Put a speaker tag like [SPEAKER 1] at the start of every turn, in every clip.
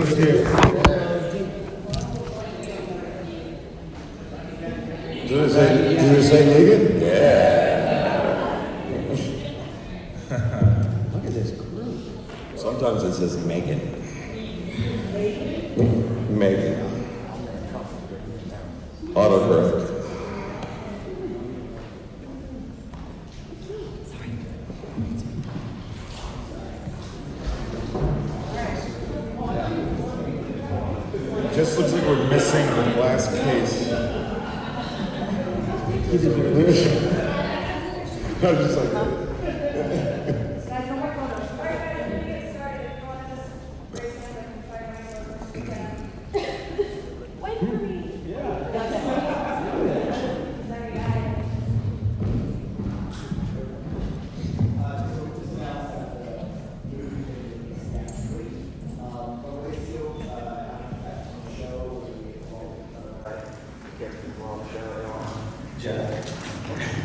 [SPEAKER 1] Let's hear it. Did it say nigga?
[SPEAKER 2] Yeah.
[SPEAKER 1] Look at this crew.
[SPEAKER 2] Sometimes it says Megan. Megan. Autocorrect.
[SPEAKER 3] Just looks like we're missing the glass case.
[SPEAKER 1] I was just like,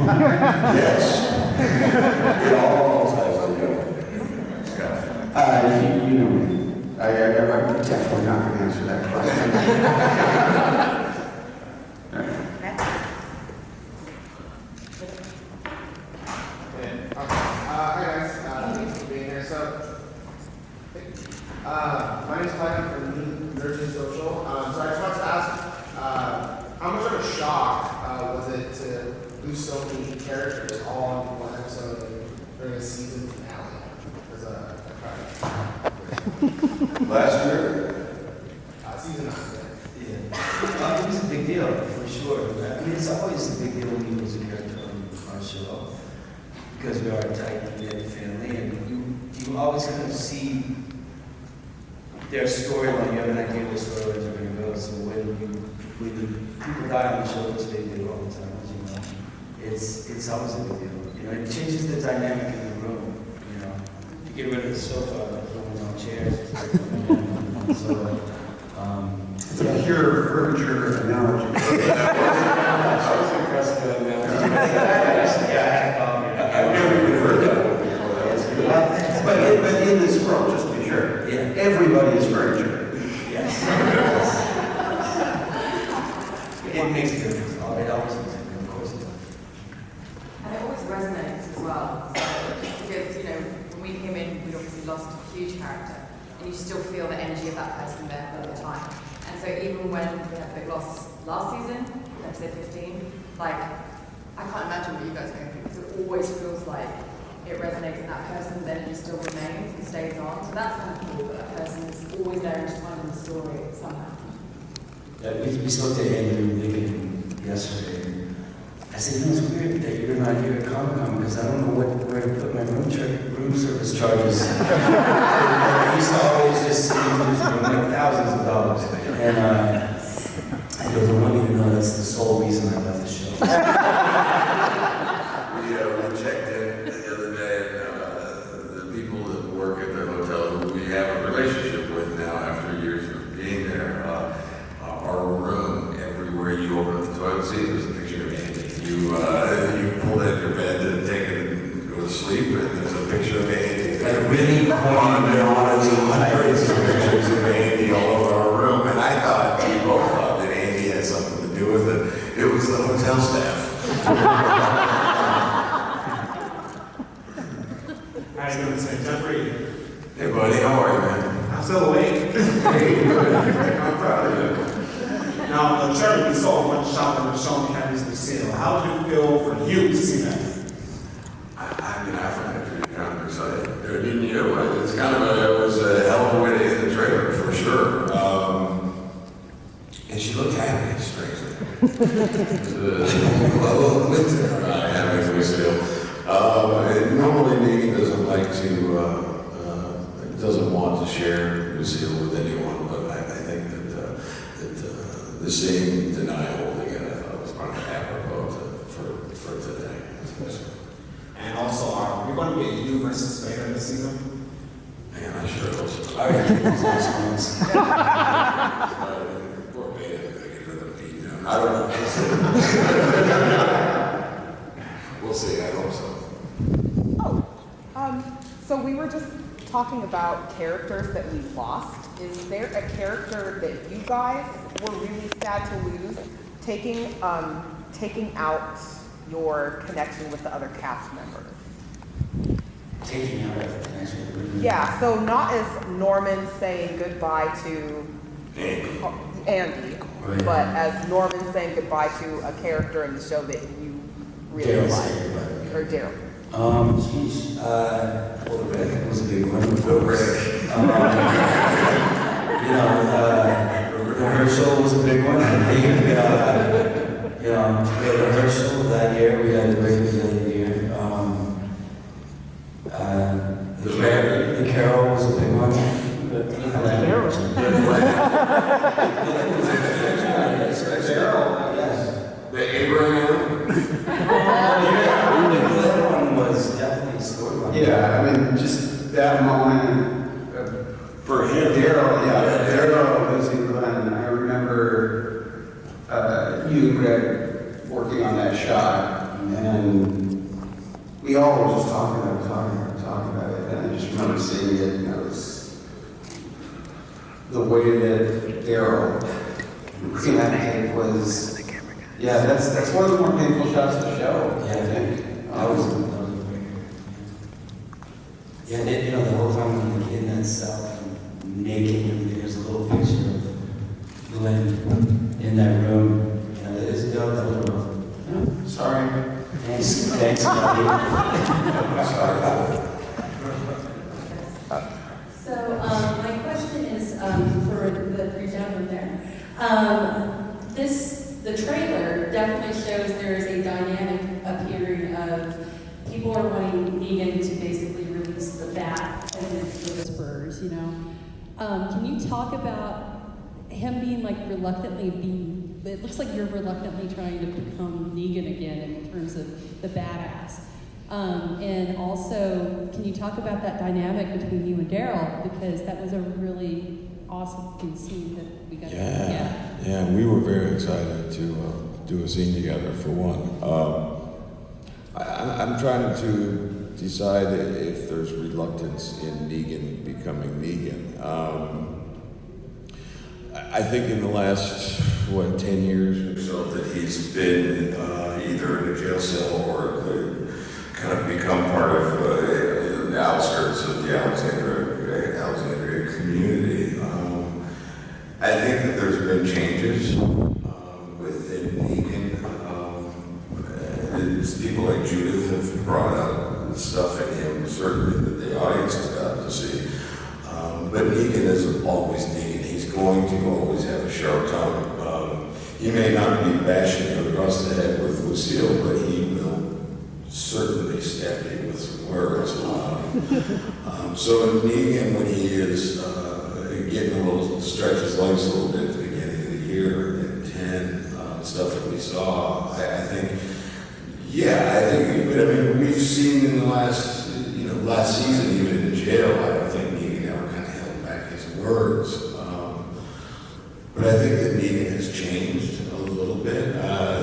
[SPEAKER 2] Yes. It all ties together.
[SPEAKER 4] You know me. I'm definitely not going to answer that question.
[SPEAKER 5] Hi guys, thanks for being here. So, my name's Clyde, I'm from Nursing Social. So I just wanted to ask, how much of a shock was it to lose so many characters all in one episode during a season finale? As a
[SPEAKER 2] Last year?
[SPEAKER 5] season 9.
[SPEAKER 6] Yeah. It was a big deal, for sure. I mean, it's always a big deal when you lose a character on our show, because we are a tight-knit family, and you always kind of see their storyline. You have an idea what storylines are going to go. So when people die on the show, which they do all the time, as you know, it's always a big deal. You know, it changes the dynamic in the room. You know, you get rid of the sofa, like throwing on chairs. So,
[SPEAKER 4] It's a pure furniture analogy.
[SPEAKER 2] I was impressed with that analogy. I've never even heard that before.
[SPEAKER 4] But in this world, just to be sure, everybody is furniture.
[SPEAKER 6] Yes. It makes a difference. It always makes a difference, of course.
[SPEAKER 7] And it always resonates as well. So, because, you know, when we came in, we'd obviously lost a huge character, and you still feel the energy of that person there all the time. And so even when we had a big loss last season, episode 15, like, I can't imagine what you guys are going through, because it always feels like it resonates in that person's energy still remains and stays on. So that's kind of cool that that person is always there each time in the story somehow.
[SPEAKER 6] Yeah, we spoke to Andrew Ligon yesterday. And I said, you know, it's weird that you're not here at Comic-Con because I don't know where to put my room service charges. I used to always just sit in his room like thousands of dollars. And I goes, I want you to know that's the sole reason I left the show.
[SPEAKER 2] We checked in the other day, and the people that work at the hotel who we have a relationship with now after years of being there, our room, everywhere you open up the toilet seat, there's a picture of Andy. You pull out your bed and take it and go to sleep, and there's a picture of Andy.
[SPEAKER 6] Like really corny,
[SPEAKER 2] There are hundreds of pictures of Andy all over our room, and I thought, we both thought that Andy had something to do with it. It was the hotel staff.
[SPEAKER 8] How you doing today, Jeffrey?
[SPEAKER 2] Hey buddy, how are you, man?
[SPEAKER 8] I'm still awake.
[SPEAKER 2] I'm proud of you.
[SPEAKER 8] Now, the trailer we saw one shot that was showing Candice Lucille. How did it feel for you to see that?
[SPEAKER 2] I mean, I find it pretty kind of exciting. You know, it's kind of it was a hell of a way to end the trailer for sure. And she looked happy, strangely. A little glint in her eye, having Lucille. Normally, Megan doesn't like to, doesn't want to share Lucille with anyone, but I think that the same denial holding it, I thought was kind of apropos for today.
[SPEAKER 8] And also, are we going to get you versus Vader this season?
[SPEAKER 2] Man, I sure hope so.
[SPEAKER 6] I gotta take these next ones.
[SPEAKER 2] Poor Vader's gonna get rid of me, you know. I don't know. We'll see. I hope so.
[SPEAKER 9] So we were just talking about characters that we lost. Is there a character that you guys were really sad to lose, taking out your connection with the other cast members?
[SPEAKER 6] Taking out a connection with
[SPEAKER 9] Yeah, so not as Norman saying goodbye to Andy,
[SPEAKER 6] Right.
[SPEAKER 9] but as Norman saying goodbye to a character in the show that you really
[SPEAKER 6] Daryl
[SPEAKER 9] liked.
[SPEAKER 6] saying goodbye.
[SPEAKER 9] Or Daryl.
[SPEAKER 6] Geez, well, Rick was a big one.
[SPEAKER 2] Rick.
[SPEAKER 6] You know, the Herschel was a big one. I think, you know, we had the Herschel that year. We had the Rick the other year. The Carol was a big one.
[SPEAKER 2] The Abraham.
[SPEAKER 6] The other one was definitely a storyline.
[SPEAKER 4] Yeah, I mean, just that moment
[SPEAKER 2] For him.
[SPEAKER 4] Daryl losing Glenn. I remember you and Greg working on that shot, and we all were just talking about it, and I just remember seeing it, and it was the way that Daryl reacted was, yeah, that's one of the more painful shots of the show, I think.
[SPEAKER 6] That was a breaker. Yeah, and you know, the whole time when you're in that cell, naked, and there's a little picture of Glenn in that room. You know, that was rough. Yeah.
[SPEAKER 4] Sorry.
[SPEAKER 6] Thanks, buddy.
[SPEAKER 10] So my question is for the three gentlemen there. The trailer definitely shows there is a dynamic appearing of people are wanting Negan to basically release the bat against the Whisperers, you know. Can you talk about him being like it looks like you're reluctantly trying to become Negan again in terms of the badass. And also, can you talk about that dynamic between you and Daryl? Because that was a really awesome scene that we got.
[SPEAKER 1] Yeah, we were very excited to do a scene together, for one. I'm trying to decide if there's reluctance in Negan becoming Negan. I think in the last, 10 years?
[SPEAKER 2] So that he's been either in a jail cell or kind of become part of the outskirts of the Alexandria community. I think that there's been changes within Negan. People like Judith have brought out stuff in him, certainly that the audience has gotten to see. But Negan is always Negan. He's going to always have a sharp tongue. He may not be bashing you across the head with Lucille, but he will certainly stab you with some words. So Negan, when he is getting a little, stretch his legs a little bit at the beginning of the year, in 10, stuff that we saw, I think, we've seen in the last season, even in jail, I don't think Negan ever kind of held back his words. But I think that Negan has changed a little bit.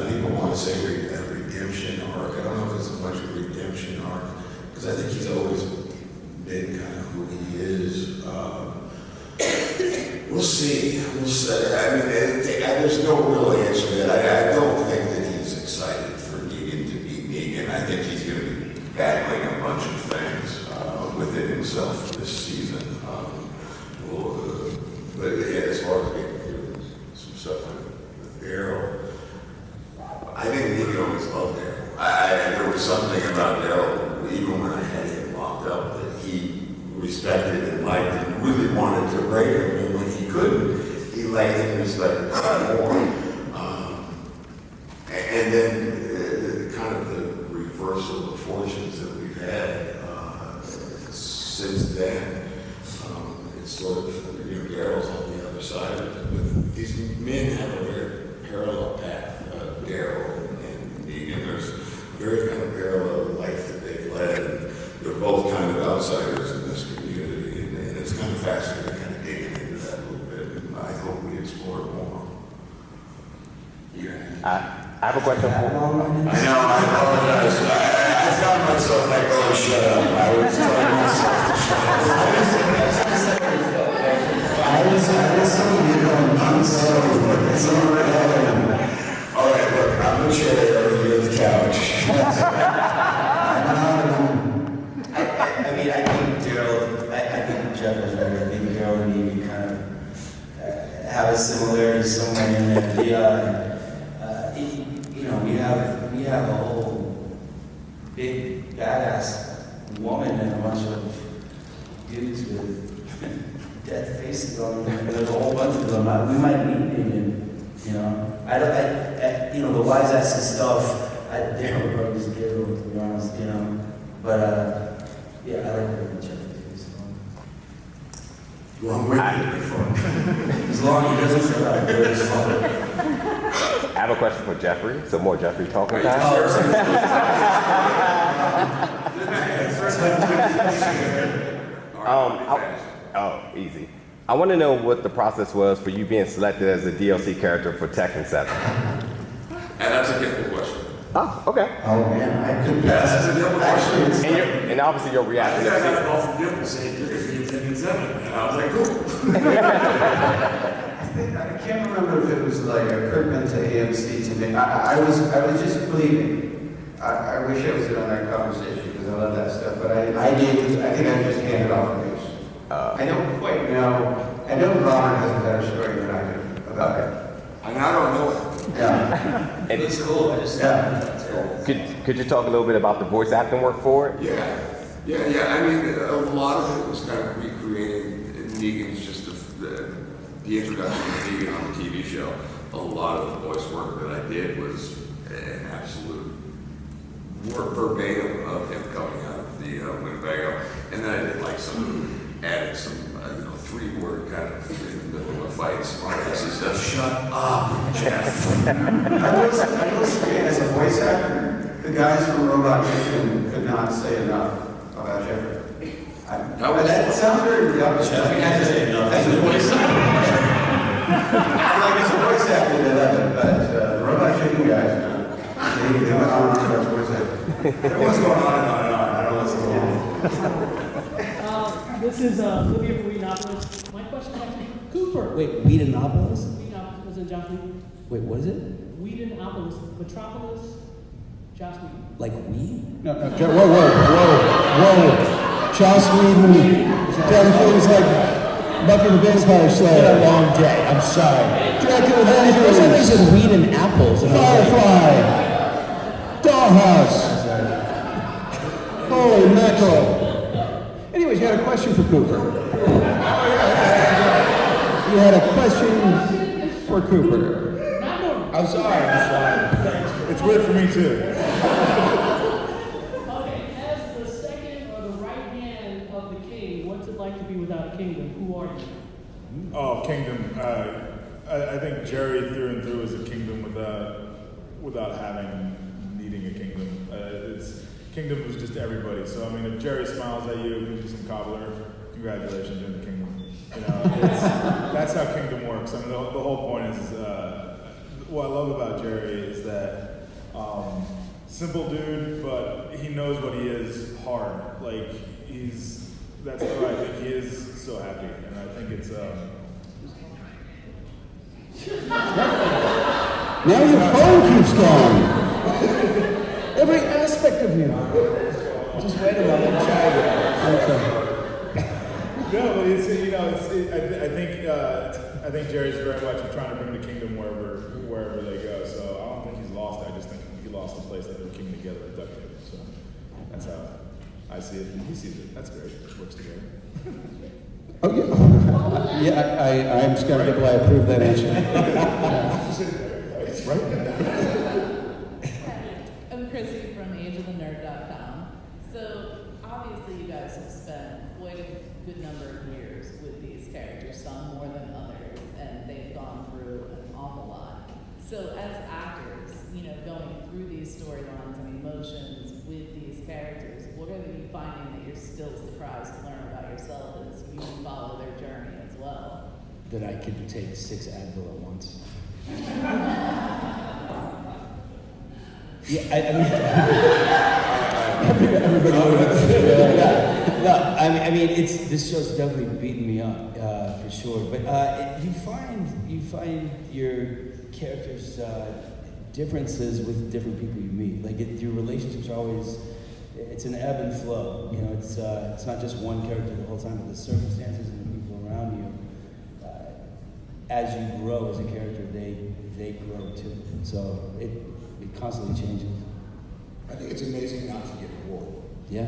[SPEAKER 2] People want to say a redemption arc. I don't know if it's so much a redemption arc, because I think he's always been kind of who he is. We'll see. There's no real answer to that. I don't think that he's excited for Negan to be Negan. I think he's going to be battling a bunch of things within himself this season. But as far as getting some stuff with Daryl, I think Negan always loved Daryl. There was something about Daryl, even when I had him locked up, that he respected and liked and really wanted to break him. And when he couldn't, he liked and respected him more. And then kind of the reversal of fortunes that we've had since then. It's sort of, Daryl's on the other side of it. But these men have a very parallel path, Daryl and Negan. There's a very kind of parallel life that they've led. And they're both kind of outsiders in this community. And it's kind of fascinating kind of digging into that a little bit. And I hope we explore it more.
[SPEAKER 11] I have a question for
[SPEAKER 2] I know, I apologize. I found myself like, oh, shut up. I was telling myself to All right, look, I'm the chair, you're the couch.
[SPEAKER 6] I mean, I think Gerald, I think Jeff is right. I think Gerald and Evie kind of have a similarity somewhere in there. We have a whole big badass woman and a bunch of dudes with dead faces on them. There's a whole bunch of them. We might meet Negan, you know. The wise ass and stuff, I dare probably just get over, to be honest, you know. But, yeah, I like working with Jeff. It's fun.
[SPEAKER 2] Long way to be fun.
[SPEAKER 6] As long as he doesn't show up, it's fun.
[SPEAKER 11] I have a question for Jeffrey. Some more Jeffrey talking time. Easy. I want to know what the process was for you being selected as a DLC character for Tekken 7.
[SPEAKER 2] And that's a difficult question.
[SPEAKER 11] Oh, okay.
[SPEAKER 4] Oh man, I couldn't pass.
[SPEAKER 2] That's a difficult question.
[SPEAKER 11] And obviously your reaction.
[SPEAKER 2] I got a call from Dimple saying you're going to be in Tekken 7. And I was like, cool.
[SPEAKER 4] I can't remember if it was like a commitment to AMC to me. I was just bleeding. I wish I was in on that conversation because I love that stuff. But I think I just handed off the news. I don't quite know. I know Robert has a better story than I do about it.
[SPEAKER 2] And I don't know it.
[SPEAKER 4] Yeah.
[SPEAKER 6] It looks cool. I just
[SPEAKER 11] Could you talk a little bit about the voice acting work for it?
[SPEAKER 2] Yeah. I mean, a lot of it was kind of recreating Negan's just the introduction of Negan on the TV show. A lot of the voice work that I did was an absolute verbatim of him coming out of the Winnebago, and then I did like added some 3-word kind of in the middle of a fight, smart assy stuff. Shut up, Jeff.
[SPEAKER 4] I will say, as a voice actor, the guys from Robot Chicken could not say enough about Jeffrey. That sounds very reductive.
[SPEAKER 6] I have to say enough.
[SPEAKER 4] As a voice actor. As a voice actor, they love it, but the Robot Chicken guys, they went on and on about voice acting.
[SPEAKER 2] Everyone's going on and on and on. I don't know what's going on.
[SPEAKER 12] This is Olivia from Whedonopolis. My question actually, Cooper.
[SPEAKER 13] Wait, Whedonopolis?
[SPEAKER 12] Whedonopolis was in Joss Whedon.
[SPEAKER 13] Wait, what is it?
[SPEAKER 12] Whedonopolis, Metropolis, Joss Whedon.
[SPEAKER 13] Like weed?
[SPEAKER 3] No, whoa. Joss Whedon done things like Buffy the Vampire Slayer. A long day. I'm sorry. Directed Avengers.
[SPEAKER 13] I said weed and apples. And
[SPEAKER 3] Firefly. Dollhouse. Holy mackerel. Anyways, you had a question for Cooper. You had a question for Cooper. I'm sorry. It's weird for me too.
[SPEAKER 12] Okay, as the second or the right hand of the king, what's it like to be without a kingdom? Who are you?
[SPEAKER 3] Oh, kingdom. I think Jerry through and through is a kingdom without needing a kingdom. Kingdom was just everybody. So I mean, if Jerry smiles at you, gives you some cobbler, congratulations, you're in the kingdom. That's how kingdom works. I mean, the whole point is, what I love about Jerry is that simple dude, but he knows what he is hard. Like that's why I think he is so happy, and I think it's.
[SPEAKER 13] Now your phone keeps going. Every aspect of you. Just wait a moment,
[SPEAKER 3] No, but I think Jerry's very much trying to bring the kingdom wherever they go. So I don't think he's lost. I just think he lost the place that they're king together at duct tape. So that's how I see it, and he sees it. That's great. It works together.
[SPEAKER 13] Oh yeah. I'm skeptical. I approve that answer.
[SPEAKER 3] Right?
[SPEAKER 14] I'm Chrissy from ageofthenerd.com. So obviously you guys have spent quite a good number of years with these characters, some more than others, and they've gone through an awful lot. So as actors, going through these storylines and emotions with these characters, what are you finding that you're still surprised to learn about yourself as you follow their journey as well?
[SPEAKER 13] That I could take 6 Advil at once. Yeah,
[SPEAKER 6] No, I mean, this show's definitely beating me up for sure. But you find your characters' differences with different people you meet. Like your relationships are always, it's an ebb and flow. You know, it's not just one character the whole time, but the circumstances and the people around you. As you grow as a character, they grow too. So it constantly changes.
[SPEAKER 1] I think it's amazing not to get bored.
[SPEAKER 6] Yeah.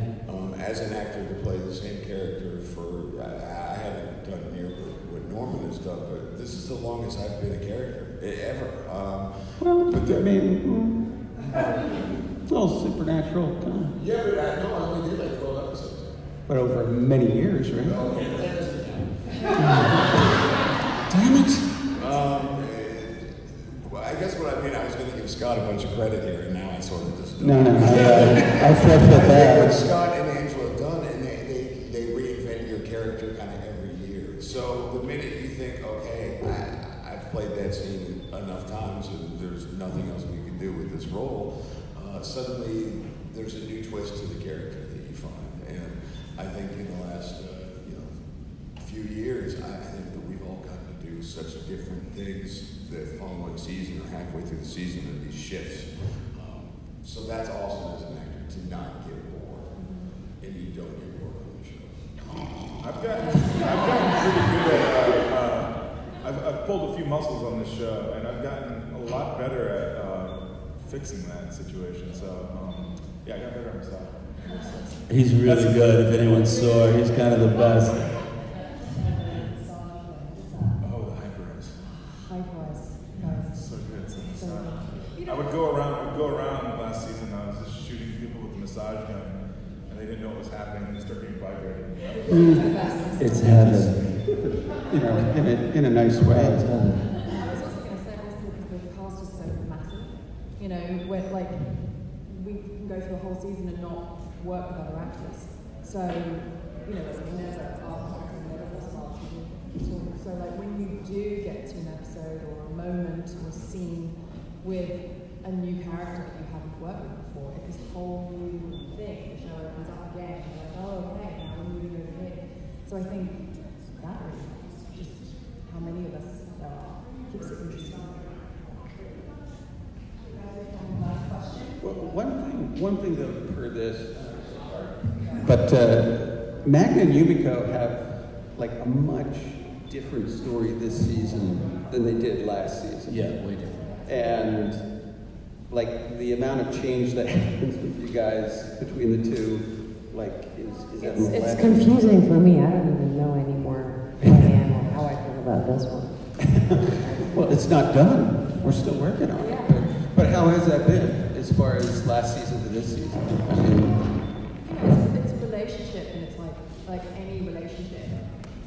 [SPEAKER 1] As an actor to play the same character for, I haven't done near what Norman has done, but this is the longest I've been a character, ever.
[SPEAKER 4] Well, I mean, a little supernatural kind of.
[SPEAKER 1] Yeah, but I only did like 12 episodes.
[SPEAKER 4] But over many years, right?
[SPEAKER 1] Okay, but that doesn't count.
[SPEAKER 4] Damn it!
[SPEAKER 1] Well, I guess what I mean, I was going to give Scott a bunch of credit here, and now I sort of just don't.
[SPEAKER 4] No, I felt
[SPEAKER 1] What
[SPEAKER 4] that.
[SPEAKER 1] Scott and Angela have done, and they reinvent your character kind of every year. So the minute you think, okay, I've played that scene enough times, and there's nothing else we can do with this role, suddenly there's a new twist to the character that you find. And I think in the last few years, I think that we've all gotten to do such different things that following season or halfway through the season are these shifts. So that's awesome as an actor to not get bored, and you don't get bored on the show.
[SPEAKER 3] I've gotten pretty good at. I've pulled a few muscles on this show, and I've gotten a lot better at fixing that situation. So yeah, I got better on my side.
[SPEAKER 6] He's really good. If anyone saw, he's kind of the best.
[SPEAKER 3] Oh, the Hyper-Eyes. So good. I would go around last season. I was just shooting people with a massage gun, and they didn't know what was happening. They started getting vibrated.
[SPEAKER 6] It's heaven.
[SPEAKER 4] You know, in a nice way.
[SPEAKER 6] It's heaven.
[SPEAKER 7] I was also going to say also because the cast is so massive. You know, where like we can go through a whole season and not work with other actors. So you know, we never are never start to so like when you do get to an episode or a moment or a scene with a new character that you haven't worked with before, it's this whole new thing. The show opens up again. You're like, oh, okay, now we're moving over here. So I think that really helps. Just how many of us there are keeps it interesting. Last question.
[SPEAKER 4] Well, one thing though, per this, but Magna and Yumiko have like a much different story this season than they did last season.
[SPEAKER 6] Yeah, way different.
[SPEAKER 4] And like the amount of change that happens with you guys between the two, like is that
[SPEAKER 15] It's confusing for me. I don't even know anymore who I am or how I feel about this one.
[SPEAKER 4] Well, it's not done. We're still working on it. But how has that been as far as last season to this season? I mean,
[SPEAKER 7] It's a relationship, and it's like any relationship.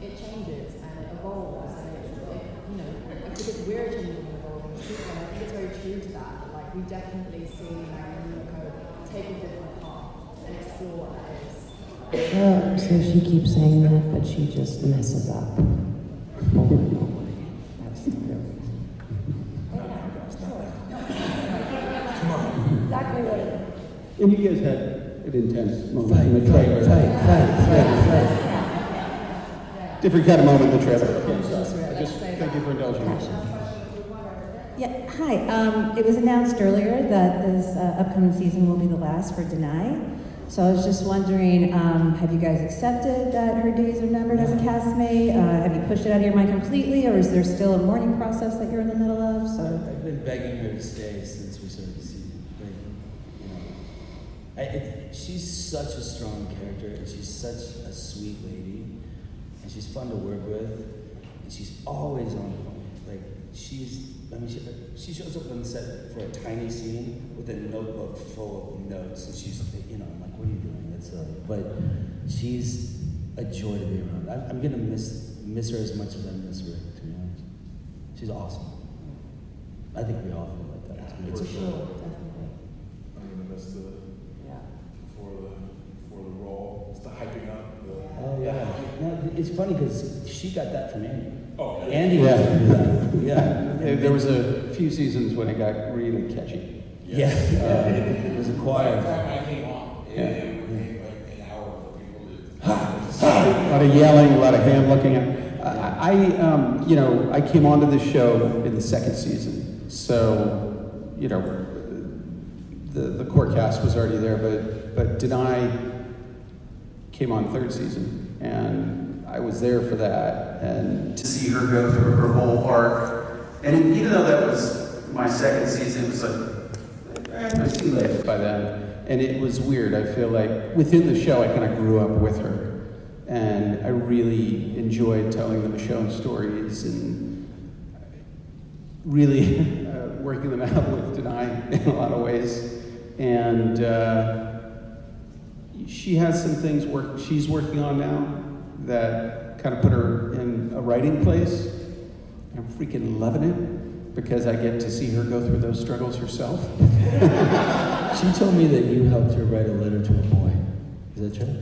[SPEAKER 7] It changes and it evolves, and it you know, because we're changing and evolving too, and I think it's very true to that. Like we definitely see Yumiko take a different path and explore what that is.
[SPEAKER 15] So she keeps saying that, but she just messes up over and over again. That's the real reason.
[SPEAKER 7] Exactly what it is.
[SPEAKER 4] and you guys had an intense moment in the trailer. Different kind of moment in the trailer. Okay, sorry. Just thank you for indulging me.
[SPEAKER 16] Yeah, hi. It was announced earlier that this upcoming season will be the last for Deny. So I was just wondering, have you guys accepted that her days are numbered as a castmate? Have you pushed it out of your mind completely, or is there still a mourning process that you're in the middle of? So
[SPEAKER 6] I've been begging her to stay since we started the season. Like, you know, she's such a strong character, and she's such a sweet lady, and she's fun to work with, and she's always on point. Like she shows up on set for a tiny scene with a notebook full of notes, and she's, you know, I'm like, what are you doing? That's but she's a joy to be around. I'm gonna miss her as much as I miss Rick, to be honest. She's awesome. I think we all feel like that.
[SPEAKER 7] For sure, definitely.
[SPEAKER 3] I'm gonna miss the for the role. It's the hyping up.
[SPEAKER 6] Oh yeah. No, it's funny because she got that from Andy.
[SPEAKER 3] Oh,
[SPEAKER 6] Andy was into that. Yeah.
[SPEAKER 4] There was a few seasons when it got really catchy.
[SPEAKER 6] Yeah. It was a choir.
[SPEAKER 8] By the time I came on,
[SPEAKER 4] Yeah.
[SPEAKER 2] It would take like an hour for people to.
[SPEAKER 4] A lot of yelling, a lot of hand looking at. I came onto this show in the second season, so, the core cast was already there, but Deny came on third season, and I was there for that, and to see her go through her whole arc, and even though that was my second season, it was like, I see you later by then, and it was weird. I feel like within the show, I kind of grew up with her. And I really enjoyed telling the Michonne stories and really working them out with Deny in a lot of ways. And she has some things she's working on now that kind of put her in a writing place. And I'm freaking loving it because I get to see her go through those struggles herself.
[SPEAKER 13] She told me that you helped her write a letter to a boy. Is that true?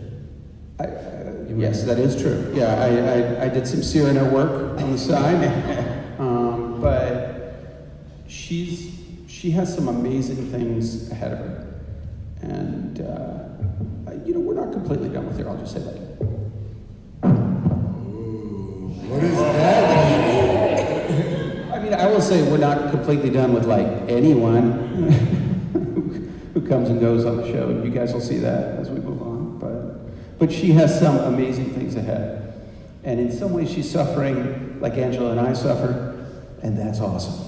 [SPEAKER 4] Yes, that is true. Yeah, I did some Cyrano work on the side, but she has some amazing things ahead of her, and we're not completely done with her. I'll just say that.
[SPEAKER 13] What is that?
[SPEAKER 4] I mean, I will say we're not completely done with like anyone who comes and goes on the show, and you guys will see that as we move on. But she has some amazing things ahead. And in some ways she's suffering like Angela and I suffer, and that's awesome.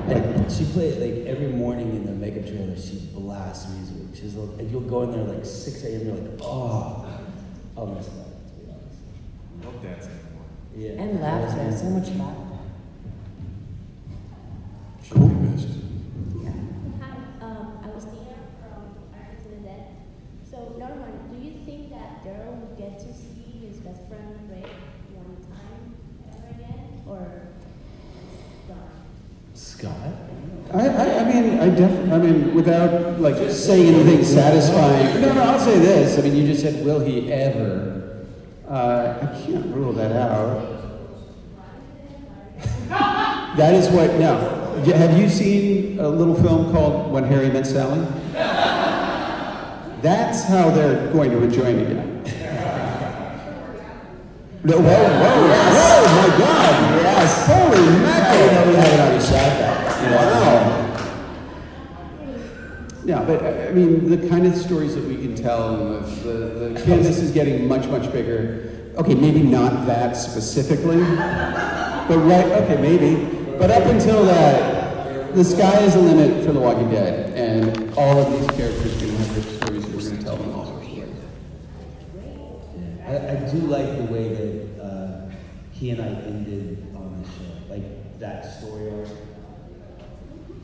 [SPEAKER 13] And she played like every morning in the makeup trailer, she blasts music. She's like, and you'll go in there like 6 a.m. You're like, oh, I'll miss that, to be honest.
[SPEAKER 3] No dancing anymore.
[SPEAKER 13] Yeah.
[SPEAKER 15] And laughter, so much laughter.
[SPEAKER 1] Should be missed.
[SPEAKER 17] I was here from Arthur to the Dead. So, Norman, do you think that Daryl would get to see his best friend break one time ever again? Or
[SPEAKER 13] Scott?
[SPEAKER 4] I mean, without like saying anything satisfying. No, I'll say this. I mean, you just said, will he ever? I can't rule that out. That is what, no. Have you seen a little film called When Harry Met Sally? That's how they're going to rejoin again. No, whoa, my God, yes. Holy mackerel.
[SPEAKER 13] I didn't know we had already shot that.
[SPEAKER 4] Wow. Yeah, but I mean, the kind of stories that we can tell, and the canvas is getting much, much bigger. Okay, maybe not that specifically, but right, okay, maybe. But up until that, the sky is the limit for The Walking Dead, and all of these characters are going to have their stories, and we're going to tell them all.
[SPEAKER 13] I do like the way that he and I ended on the show. Like that story arc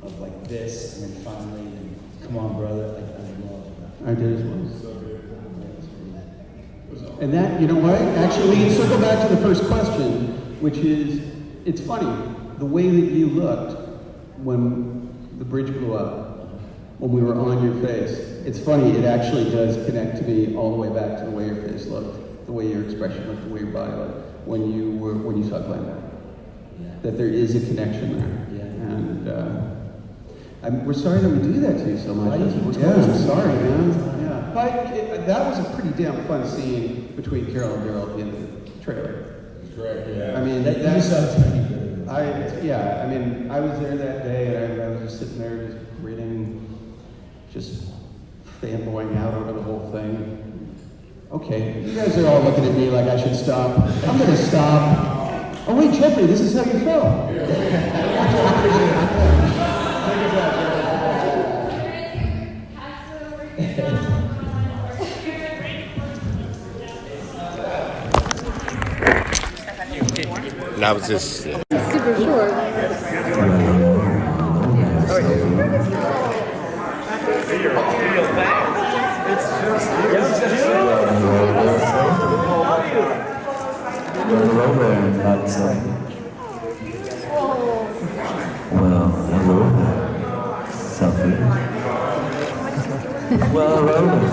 [SPEAKER 13] of like this, and then finally, and come on, brother. Like, I love that.
[SPEAKER 4] I did as well. And that, you know what? Actually, we can circle back to the first question, which is, it's funny, the way that you looked when the bridge blew up, when we were on your face. It's funny, it actually does connect to me all the way back to the way your face looked, the way your expression looked, the way your body looked, when you saw Glenn.
[SPEAKER 13] Yeah.
[SPEAKER 4] That there is a connection there.
[SPEAKER 13] Yeah.
[SPEAKER 4] And we're sorry that we do that to you so much. Yeah, I'm sorry, man. Yeah. But that was a pretty damn fun scene between Carol and Daryl in the trailer.
[SPEAKER 2] Correct, yeah.
[SPEAKER 4] I mean, that's I mean, I was there that day, and I was just sitting there, just grinning, just fanboying out over the whole thing. Okay, you guys are all looking at me like I should stop. I'm gonna stop. Oh wait, Jeffrey, this is how you felt.
[SPEAKER 11] And I was just.
[SPEAKER 15] Super short.
[SPEAKER 18] Hello there, lots of. Well, hello there, Sophie. Well, hello there,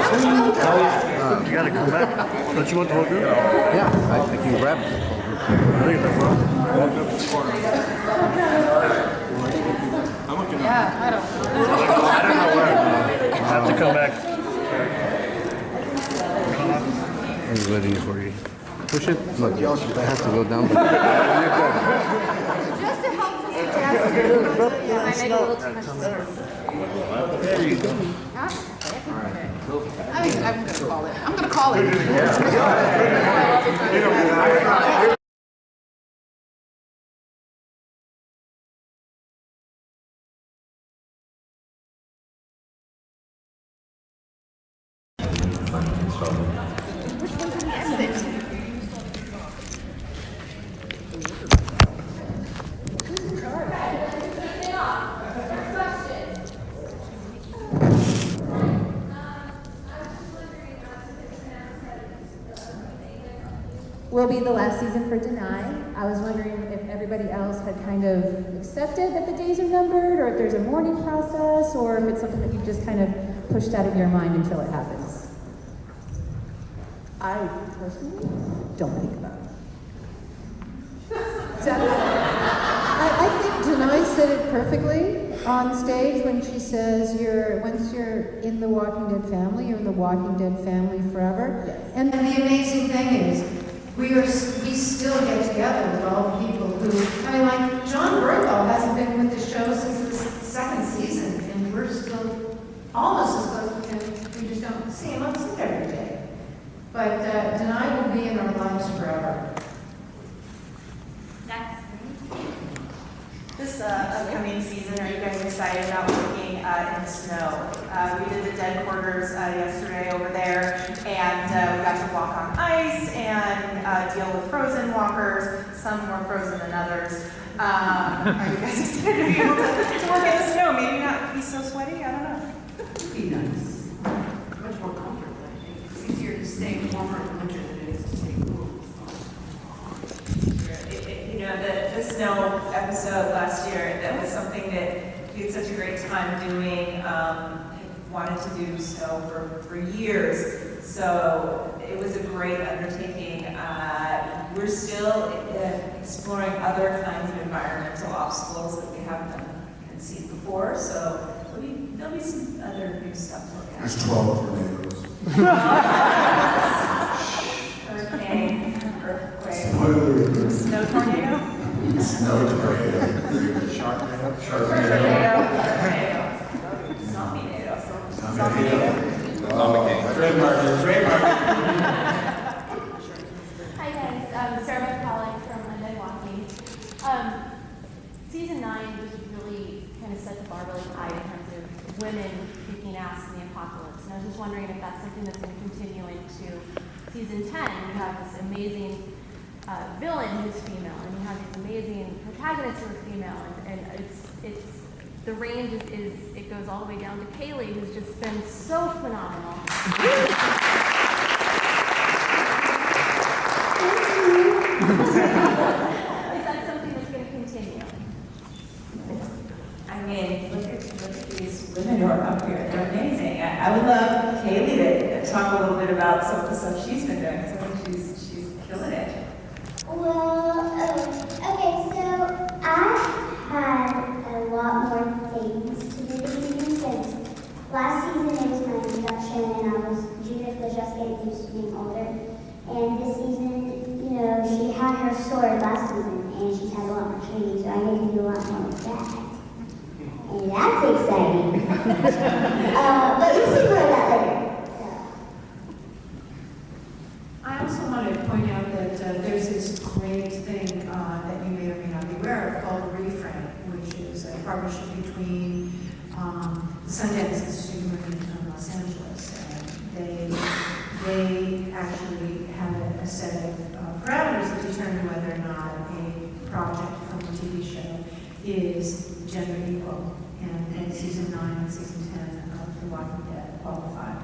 [SPEAKER 19] You gotta come back. Don't you want the whole group?
[SPEAKER 20] Yeah, I can grab it.
[SPEAKER 19] Yeah, I don't know where. You have to come back.
[SPEAKER 20] I'm waiting for you. Push it. Look, that has to go down. You're
[SPEAKER 7] Just a helpful suggestion. I make a little too much sense.
[SPEAKER 20] There you go.
[SPEAKER 9] I'm gonna call it. I'm gonna call it.
[SPEAKER 16] Will be the last season for Deny. I was wondering if everybody else had kind of accepted that the days are numbered, or if there's a mourning process, or if it's something that you've just kind of pushed out of your mind until it happens. I personally don't think about it.
[SPEAKER 21] I think Denai said it perfectly on stage when she says once you're in the Walking Dead family, you're in the Walking Dead family forever.
[SPEAKER 16] Yes.
[SPEAKER 21] And the amazing thing is, we still get together with all the people who, like John Bernthal hasn't been with the show since the second season, and we're still almost as close to him. We just don't see him on set every day. But Denai will be in our lives forever.
[SPEAKER 22] Next. This upcoming season, are you guys excited about working in the snow? We did the dead quarters yesterday over there, and we got to walk on ice and deal with frozen walkers, some more frozen than others. Are you guys excited to be able to work in the snow? Maybe not be so sweaty, I don't know.
[SPEAKER 21] It'd be nice. Much more comfortable, I think. It's easier to stay warmer in winter than it is to stay cool.
[SPEAKER 22] The snow episode last year, that was something that we had such a great time doing. Wanted to do snow for years, so it was a great undertaking. We're still exploring other kinds of environmental obstacles that we haven't seen before, so there'll be some other new stuff to look at.
[SPEAKER 2] There's 12 tornadoes.
[SPEAKER 22] Hurricane, earthquake,
[SPEAKER 2] Spoiler.
[SPEAKER 22] snow tornado?
[SPEAKER 2] Snow tornado. Sharknado.
[SPEAKER 22] Zombie-nado.
[SPEAKER 2] Trademark.
[SPEAKER 17] Hi guys, Sarah McCulloch from Undead Walking. Season 9 was really kind of set the bar really high in terms of women kicking ass in the apocalypse. And I was just wondering if that's something that's going to continue into season 10. You have this amazing villain who's female, and you have these amazing protagonists who are female, and it's the range is it goes all the way down to Kaylee, who's just been so phenomenal. Is that something that's going to continue?
[SPEAKER 22] I mean, look at these women who are up here. They're amazing. I would love Kaylee to talk a little bit about some of the stuff she's been doing, because I think she's killing it.
[SPEAKER 23] Well, okay, so I've had a lot more things to do this season since last season it was my introduction and Judith was just getting used to being older. And this season, she had her sword last season and she's had a lot more training, so I get to do a lot more with that. And that's exciting. But you'll see more of that later.
[SPEAKER 21] I also want to point out that there's this great thing that you may or may not be aware of called Reframe, which is a partnership between Sundance Institute of Los Angeles. And they actually have a set of parameters that determine whether or not a project from a TV show is gender equal. And season 9 and season 10 of The Walking Dead qualified.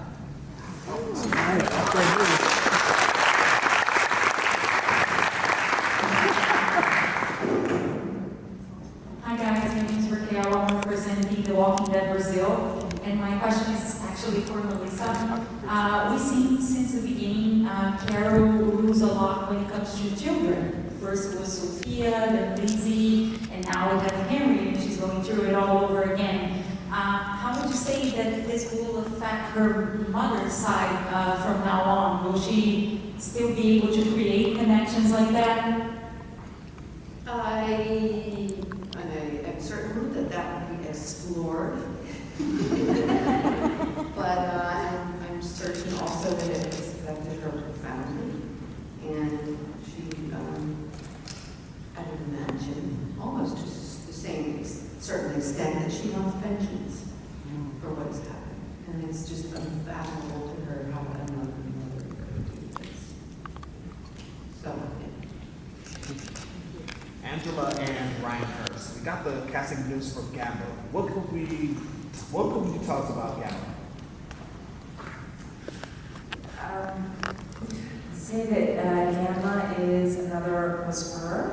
[SPEAKER 24] Hi guys, my name is Raquel. I'm representing The Walking Dead Brazil, and my question is actually
[SPEAKER 5] actually for Melissa. We've seen since the beginning, Carol lose a lot when it comes to children. First it was Sophia, then Lizzie, and now we have Henry, and she's going through it all over again. How would you say that this will affect her mother's side from now on? Will she still be able to create connections like that?
[SPEAKER 10] I am certain that will be explored. But I'm certain also that it has affected her profoundly. And she, I would imagine, almost to the same certain extent that she wants pensions for what has happened. And it's just unfathomable to her how another mother could do this. So,
[SPEAKER 8] Angela and Ryan first. We got the casting news for Gamma. What could you tell us about Gamma?
[SPEAKER 22] Say that Gamma is another whisperer.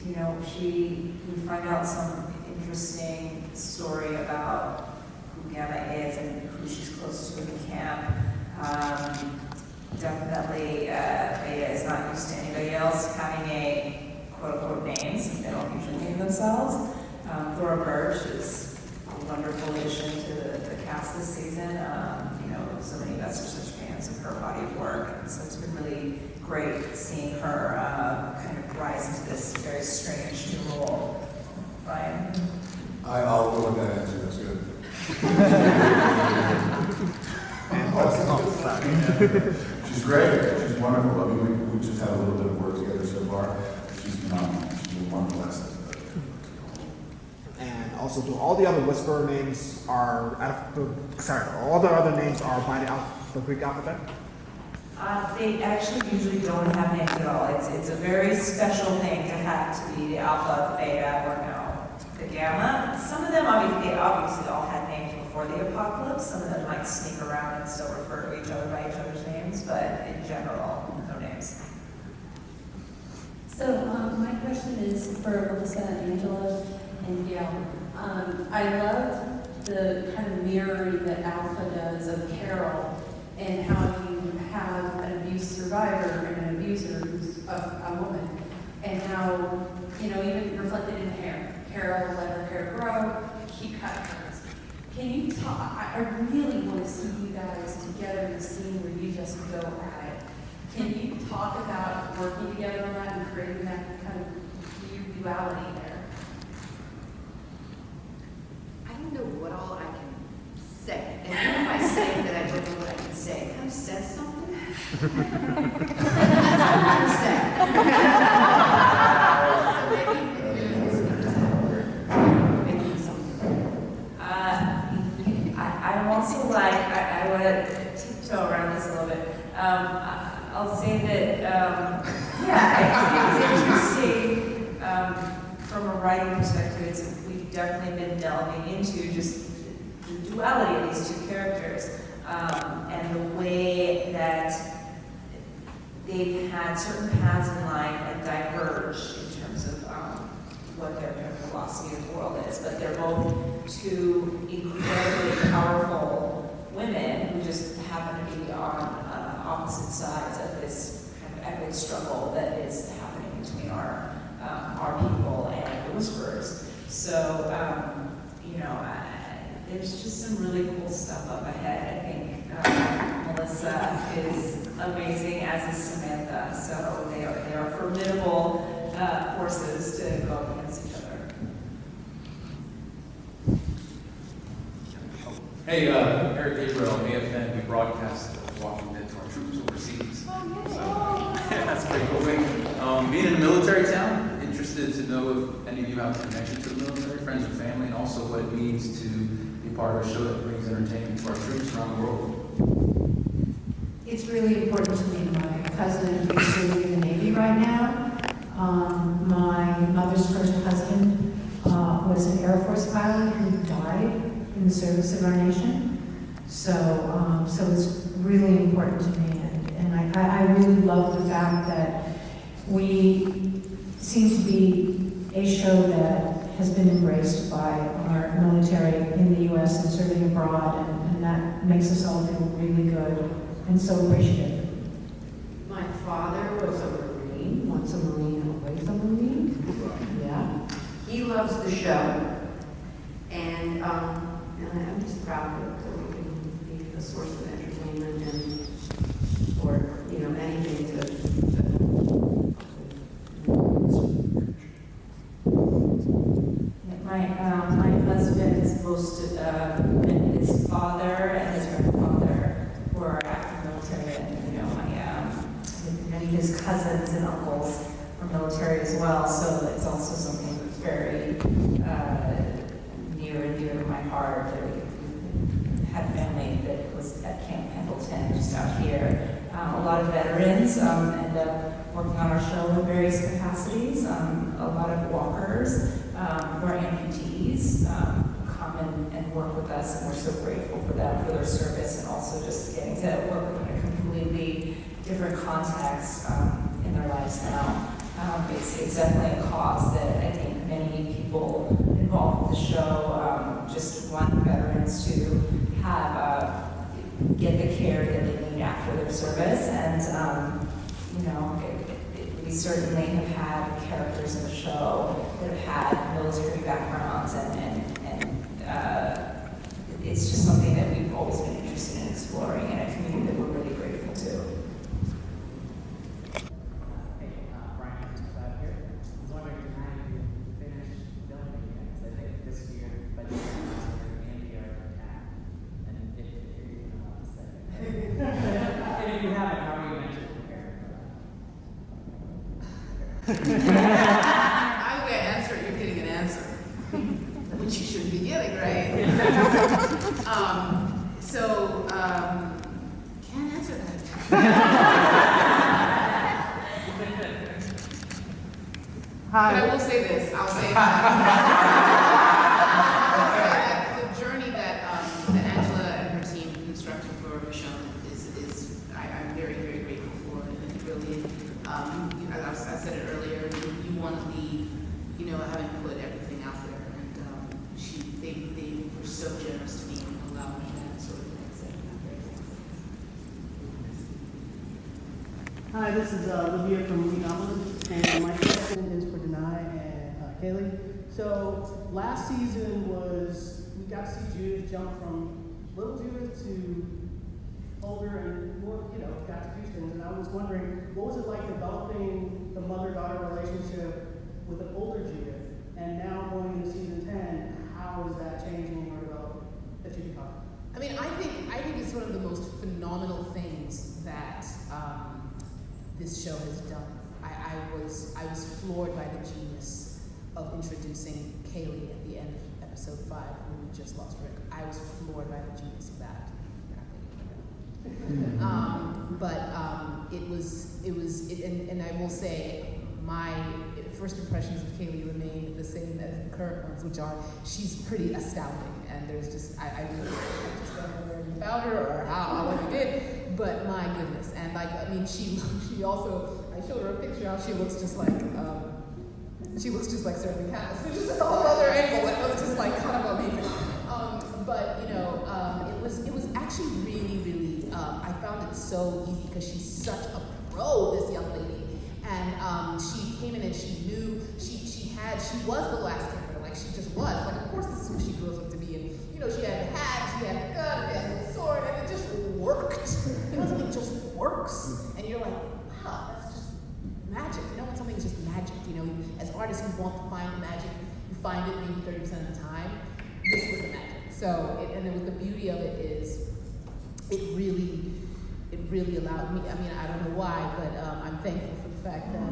[SPEAKER 22] You know, we find out some interesting story about who Gamma is and who she's close to in the camp. Definitely, Beta is not used to anybody else having a quote-unquote name, since they don't usually name themselves. Thora Birch is a wonderful addition to the cast this season. You know, so many of us are such fans of her body of work, and so it's been really great seeing her kind of rise into this very strange new role. Ryan?
[SPEAKER 12] I'll go with that answer, that's good. She's great, she's wonderful. I mean, we just had a little bit of work together so far. She's phenomenal, she's been wonderful asset.
[SPEAKER 8] And also, do all the other whisperer names are all the other names are by the Greek alphabet?
[SPEAKER 22] They actually usually don't have names at all. It's a very special thing to have to be the alpha, the beta, or no, the gamma. Some of them they obviously all had names before the apocalypse. Some of them might sneak around and still refer to each other by each other's names, but in general, no names.
[SPEAKER 24] So my question is for Melissa and Angela and Gail. I love the kind of mirroring that Alpha does of Carol and how you have an abuse survivor and an abuser who's a woman, and how, you know, even reflected in hair. Carol let her hair grow, he cut hers. Can you talk? I really want to see you guys together in a scene where you just go at it. Can you talk about working together on that and creating that kind of weird duality there?
[SPEAKER 10] I don't know what all I can say. And even if I say that I don't know what I can say, it kind of says something. That's all I can say. Maybe something.
[SPEAKER 22] I'm also like, I want to tiptoe around this a little bit. I'll say that, it's interesting from a writing perspective. We've definitely been delving into just the duality of these two characters and the way that they've had certain paths in life and diverged in terms of what their kind of philosophy of the world is. But they're both two incredibly powerful women who just happen to be on opposite sides of this kind of epic struggle that is happening between our people and the Whisperers. So, you know, there's just some really cool stuff up ahead. I think Melissa is amazing, as is Samantha. So they are formidable forces to go up against each other.
[SPEAKER 25] Hey, Eric Gabriel, AFN, we broadcast Walking Dead to our troops overseas. Yeah, that's a pretty cool thing. Being in a military town, interested to know if any of you have a connection to the military, friends or family, and also what it means to be part of a show that brings entertainment to our troops around the world.
[SPEAKER 21] It's really important to me. My cousin is serving in the Navy right now. My mother's first husband was an Air Force pilot who died in the service of our nation. So it's really important to me. And I really love the fact that we seem to be a show that has been embraced by our military in the U.S. and serving abroad, and that makes us all feel really good and so appreciative.
[SPEAKER 10] My father was a Marine, once a Marine, always a Marine. Yeah. He loves the show. And I'm just proud that we can be a source of entertainment and, or, you know, anything to
[SPEAKER 21] My husband's his father and his grandfather were active military, and you know, many of his cousins and uncles were military as well. So it's also something that's very near and dear to my heart. We had family that was at Camp Pendleton, just out here. A lot of veterans end up working on our show in various capacities. A lot of walkers who are amputees come and work with us, and we're so grateful for them, for their service, and also just getting to work with them in a completely different context in their lives now. It's definitely a cause that I think many people involved with the show just want veterans to have get the care that they need after their service, and you know, we certainly have had characters in the show that have had military backgrounds, and it's just something that we've always been interested in exploring, and a community that we're really grateful to.
[SPEAKER 8] Brian, here. I was wondering tonight if you finished filming yet, because I think this year, but this year, Andy already had. And if you don't want to say it. And if you haven't, how are you meant to prepare for that?
[SPEAKER 1] I'm going to answer it, you're getting an answer, which you shouldn't be getting, right? Can't answer that.
[SPEAKER 8] Hi.
[SPEAKER 1] But I will say this, I'll say that. The journey that Angela and her team constructed for Michonne is I'm very, very grateful for it. And it really, I said it earlier, you want to leave, you know, having put everything out there. And they were so generous to me and allowed me that sort of thing. So I'm very thankful.
[SPEAKER 3] Hi, this is Olivia from Veganism, and my question is for Denai and Kaylee. So last season we got to see Judith jump from little Judith to older and more, you know, got to do things. And I was wondering, what was it like developing the mother-daughter relationship with an older Judith? And now going into season 10, how is that changing or developing that you can talk about?
[SPEAKER 1] I mean, I think it's one of the most phenomenal things that this show has done. I was floored by the genius of introducing Kaylee at the end of episode 5 when we just lost Rick. I was floored by the genius of that. And I will say, my first impressions of Kaylee remain the same as the current ones, which are she's pretty astounding, and there's just I just don't know where you found her or how what you did, but my goodness, and like I mean she also I showed her a picture how she looks just like Sterling Cass, which is just a whole other angle. It was just like kind of amazing. But you know, it was actually really I found it so easy because she's such a pro, this young lady, and she came in and she knew she was the last character, like she just was. Like of course this is who she grows up to be, and you know she had the hat, she had the gun, she had the sword, and it just worked. It just works, and you're like, wow, that's just magic. You know when something's just magic. You know, as artists we want to find magic, you find it maybe 30% of the time. This was the magic. So, and then the beauty of it is, it really allowed me. I mean, I don't know why, but I'm thankful for the fact that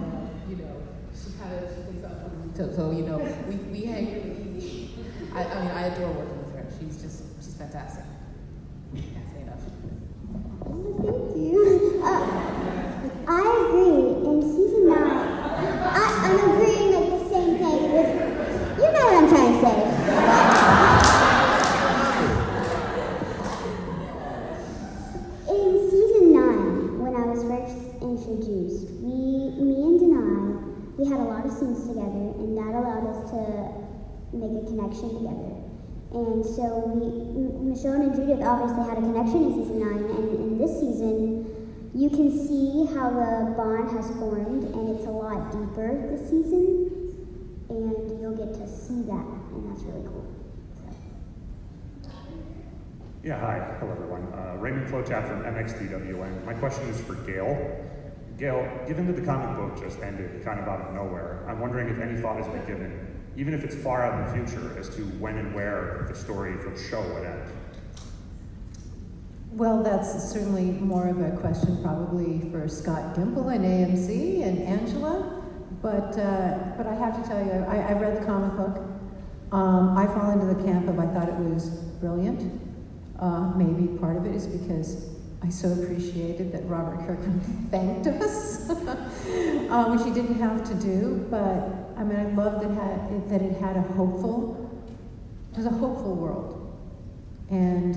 [SPEAKER 1] you know she thinks up. So you know, we hang really easy. I mean, I adore working with her. She's fantastic. Can't say enough.
[SPEAKER 23] Thank you. I agree. In season 9, I'm agreeing like the same thing with, you know what I'm trying to say. In season 9, when I was first introduced, me and Denai, we had a lot of scenes together, and that allowed us to connection together. And so Michonne and Judith obviously had a connection in season 9, and in this season, you can see how the bond has formed, and it's a lot deeper this season, and you'll get to see that, and that's really cool.
[SPEAKER 4] Yeah, hi. Hello, everyone. Raymond Flowchat from MXDWN. My question is for Gail. Gail, given that the comic book just ended kind of out of nowhere, I'm wondering if any thought has been given, even if it's far out in the future, as to when and where the story for the show would end.
[SPEAKER 6] Well, that's certainly more of a question probably for Scott Gimple and AMC and Angela, but I have to tell you, I read the comic book. I fall into the camp of I thought it was brilliant. Maybe part of it is because I so appreciated that Robert Kirkman thanked us, which he didn't have to do, but I mean, I loved that it had it was a hopeful world. And,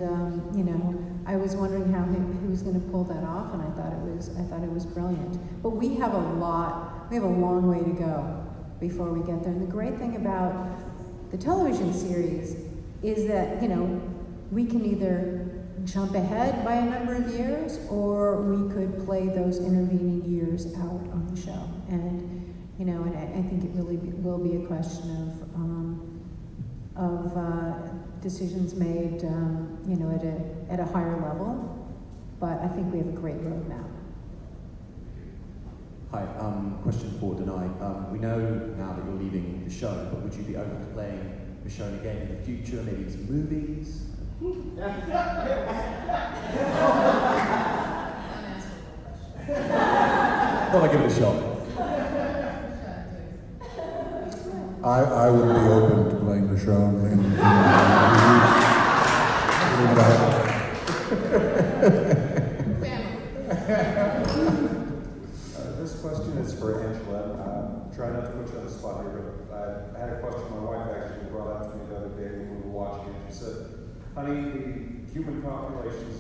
[SPEAKER 6] you know, I was wondering how he was going to pull that off, and I thought it was brilliant. But we have a long way to go before we get there. And the great thing about the television series is that, you know, we can either jump ahead by a number of years, or we could play those intervening years out on the show. And, you know, and I think it really will be a question of decisions made, you know, at a higher level. But I think we have a great roadmap.
[SPEAKER 11] Hi, question for Denai. We know now that you're leaving the show, but would you be open to playing Michonne again in the future, maybe in some movies? Thought I'd give it a shot.
[SPEAKER 12] I would be open to playing Michonne in
[SPEAKER 13] This question is for Angela. Try not to put you on the spot here, but I had a question my wife actually brought up to me the other day when we were watching it. She said, honey, the human population's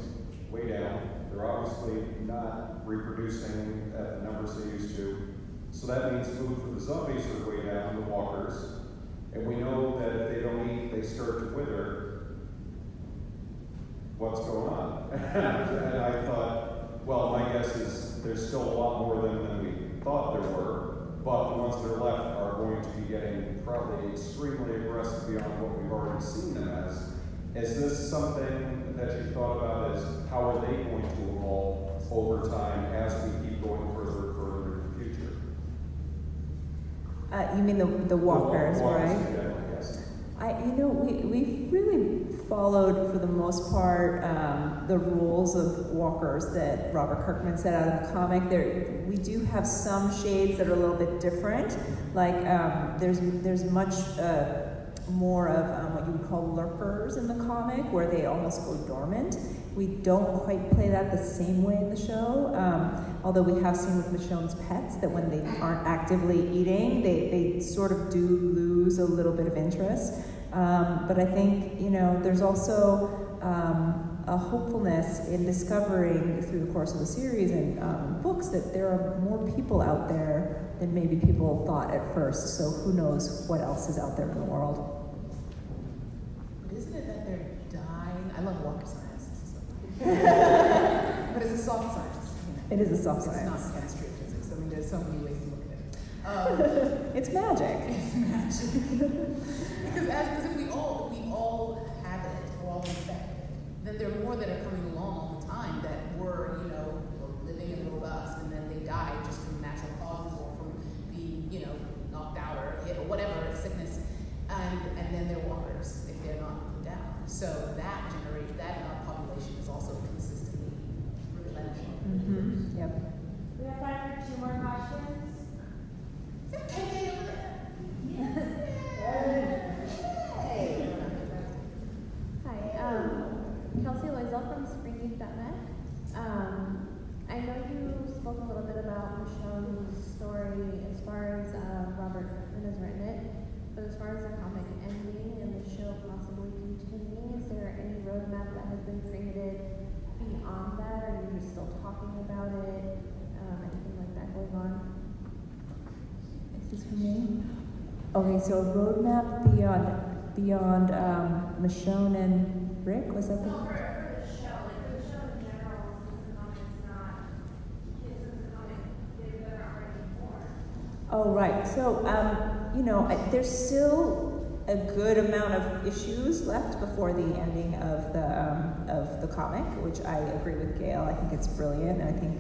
[SPEAKER 13] way down. They're obviously not reproducing at the numbers they used to. So that means food for the zombies are way down, the walkers. And we know that if they don't eat, they start to wither. What's going on? And I thought, well, my guess is there's still a lot more of them than we thought there were. But the ones that are left are going to be getting probably extremely aggressive beyond what we've already seen them as. Is this something that you thought about as how are they going to evolve over time as we keep going further and further into the future?
[SPEAKER 14] You mean the walkers, right?
[SPEAKER 13] Yeah, yes.
[SPEAKER 14] We've really followed, for the most part, the rules of walkers that Robert Kirkman set out in the comic. We do have some shades that are a little bit different. Like there's much more of what you would call lurkers in the comic, where they almost go dormant. We don't quite play that the same way in the show, although we have seen with Michonne's pets that when they aren't actively eating, they sort of do lose a little bit of interest. But I think, you know, there's also a hopefulness in discovering through the course of the series and books that there are more people out there than maybe people thought at first. So who knows what else is out there in the world.
[SPEAKER 1] But isn't it that they're dying? I love walker science. But it's a soft science. You know?
[SPEAKER 14] It is a soft science.
[SPEAKER 1] It's not chemistry or physics. I mean, there's so many ways to look at it.
[SPEAKER 14] It's magic.
[SPEAKER 1] It's magic. Because if we all have it, we're all infected, then there are more that are coming along all the time that were, you know, living in little dust, and then they died just from natural causes or from being, you know, knocked out or hit or whatever sickness, and then they're walkers if they're not put down. So that population is also consistently replenishing.
[SPEAKER 14] Mm-hmm. Yep.
[SPEAKER 17] We have time for 2 more questions.
[SPEAKER 1] Is that KK over there?
[SPEAKER 26] Hi, Kelsey Loisel from SpringGeek.net. I know you spoke a little bit about Michonne's story as far as Robert Kirkman has written it, but as far as the comic ending and the show possibly continuing, is there any roadmap that has been created beyond that? Are you just still talking about it? Anything like that going on?
[SPEAKER 14] Is this for me? Okay, so a roadmap beyond. beyond Michonne and Rick? Was that the?
[SPEAKER 23] For the show, like for the show in general, since the comic's not, since the comic, they're not already born.
[SPEAKER 14] Oh, right. So, there's still a good amount of issues left before the ending of the comic, which I agree with Gail. I think it's brilliant. I think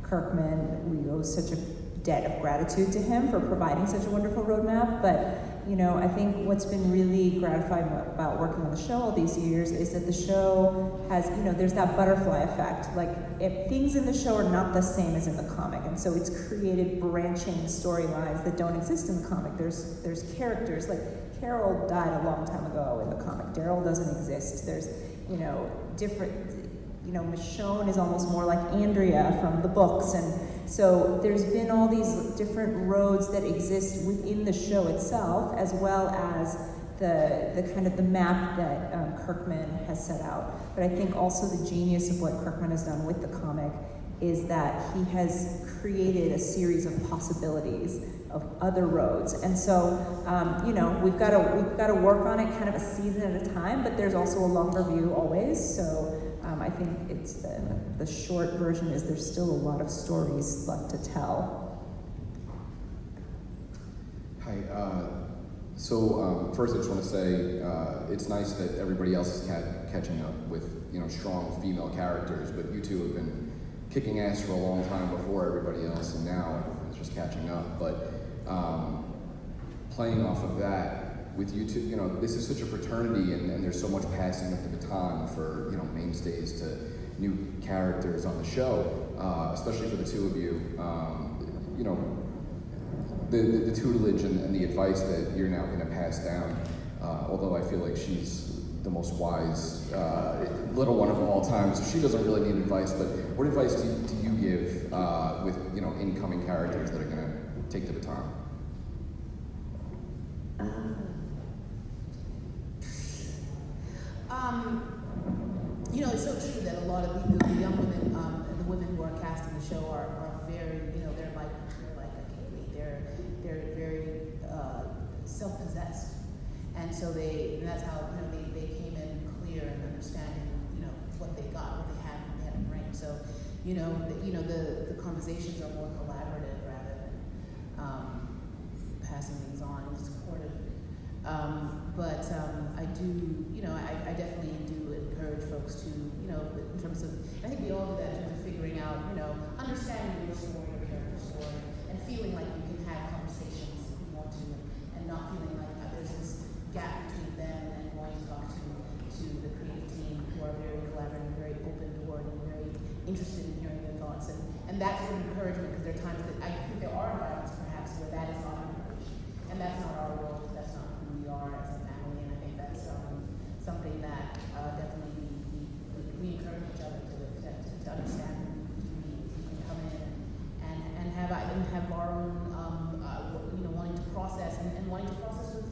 [SPEAKER 14] Kirkman, we owe such a debt of gratitude to him for providing such a wonderful roadmap. But, I think what's been really gratifying about working on the show all these years is that the show has, there's that butterfly effect. Like, if things in the show are not the same as in the comic, and so it's created branching storylines that don't exist in the comic. There's characters, like Carol died a long time ago in the comic. Daryl doesn't exist. There's, different, Michonne is almost more like Andrea from the books, and so there's been all these different roads that exist within the show itself, as well as the kind of the map that Kirkman has set out. But I think also the genius of what Kirkman has done with the comic is that he has created a series of possibilities of other roads. And so, we've got to work on it kind of a season at a time, but there's also a longer view always. So I think it's the short version is there's still a lot of stories left to tell.
[SPEAKER 7] Hi. First I just want to say it's nice that everybody else is catching up with strong female characters, but you two have been kicking ass for a long time before everybody else, and now everyone's just catching up. But playing off of that, with you two, this is such a fraternity, and there's so much passing of the baton for mainstays to new characters on the show, especially for the two of you. The tutelage and the advice that you're now going to pass down, although I feel like she's the most wise little one of all time, so she doesn't really need advice. But what advice do you give with incoming characters that are going to take the baton?
[SPEAKER 1] It's so true that a lot of the young women, the women who are cast in the show are very, they're like a Kaylee. They're very self-possessed, and so that's how they came in clear and understanding what they got, what they had to bring. So the conversations are more collaborative rather than passing things on and supportive. I do, I definitely do encourage folks to, in terms of, I think we all do that in terms of figuring out, understanding your story, your character's story, and feeling like you can have conversations if you want to, and not feeling like there's this gap between them and wanting to talk to the creative team who are very collaborative, very open-doored, and very interested in hearing their thoughts. And that's an encouragement, because there are times that I think there are environments perhaps where that is not encouraged. And that's not our world, that's not who we are as a family, and I think that's something that definitely we encourage each other to understand. We can come in and have our own, wanting to process and wanting to process with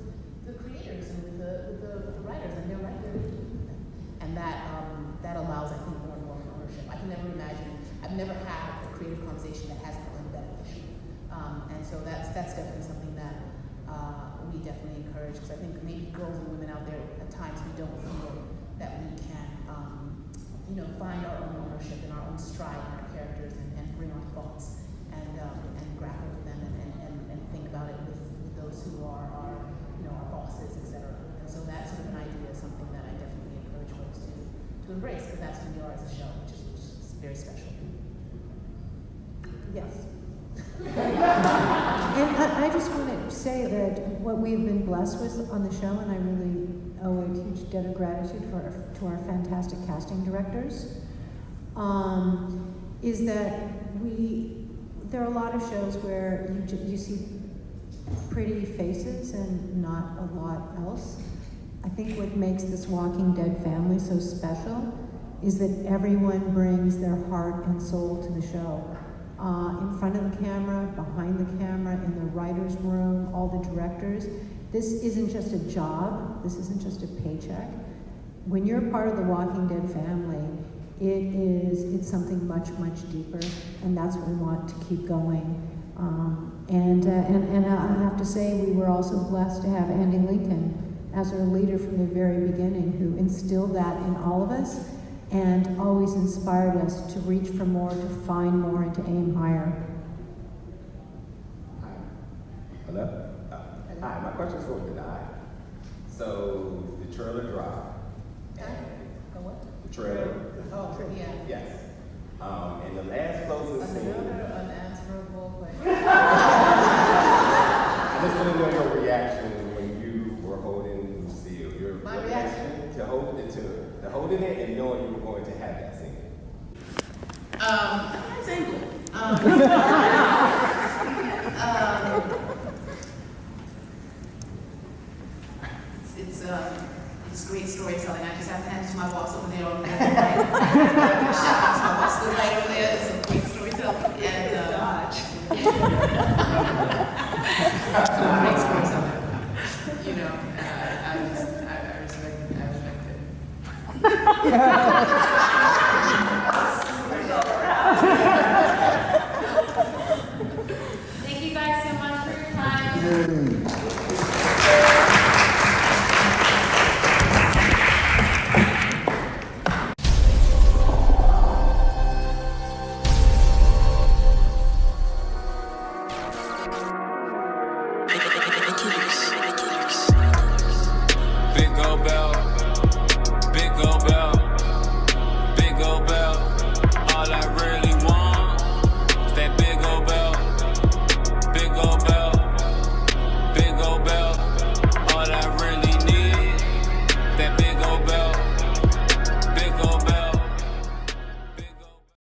[SPEAKER 1] the creators and with the writers, and they're right there to do them. And that allows, I think, more and more ownership. I can never imagine, I've never had a creative conversation that hasn't been beneficial. And so that's definitely something that we definitely encourage, because I think maybe girls and women out there, at times we don't feel that we can, find our own ownership and our own stride in our characters and bring our thoughts and grapple with them and think about it with those who are our bosses, etc. And so that sort of an idea is something that I definitely encourage folks to embrace, because that's who we are as a show, which is very special. Yes.
[SPEAKER 6] And I just want to say that what we've been blessed with on the show, and I really owe a huge debt of gratitude to our fantastic casting directors, is that there are a lot of shows where you see pretty faces and not a lot else. I think what makes this Walking Dead family so special is that everyone brings their heart and soul to the show. In front of the camera, behind the camera, in the writer's room, all the directors. This isn't just a job, this isn't just a paycheck. When you're part of the Walking Dead family, it's something much, much deeper, and that's what we want to keep going. And I have to say, we were also blessed to have Andy Lincoln as our leader from the very beginning, who instilled that in all of us and always inspired us to reach for more, to find more, and to aim higher.
[SPEAKER 9] Hello? Hi, my question is for Denai. So, the trailer dropped.
[SPEAKER 1] The what?
[SPEAKER 9] The trailer.
[SPEAKER 1] Oh, yeah.
[SPEAKER 9] Yes. And the last closing scene.
[SPEAKER 1] Unanswerable question.
[SPEAKER 9] I just want to know your reaction when you were holding Lucille.
[SPEAKER 1] My reaction?
[SPEAKER 9] To holding it and knowing you were going to have that scene.
[SPEAKER 1] Single. It's great storytelling. I just have to hand it to my boss over there on the right. Shout out to my boss to the right over there. It's some great storytelling. And great storytelling. You know, I respect it.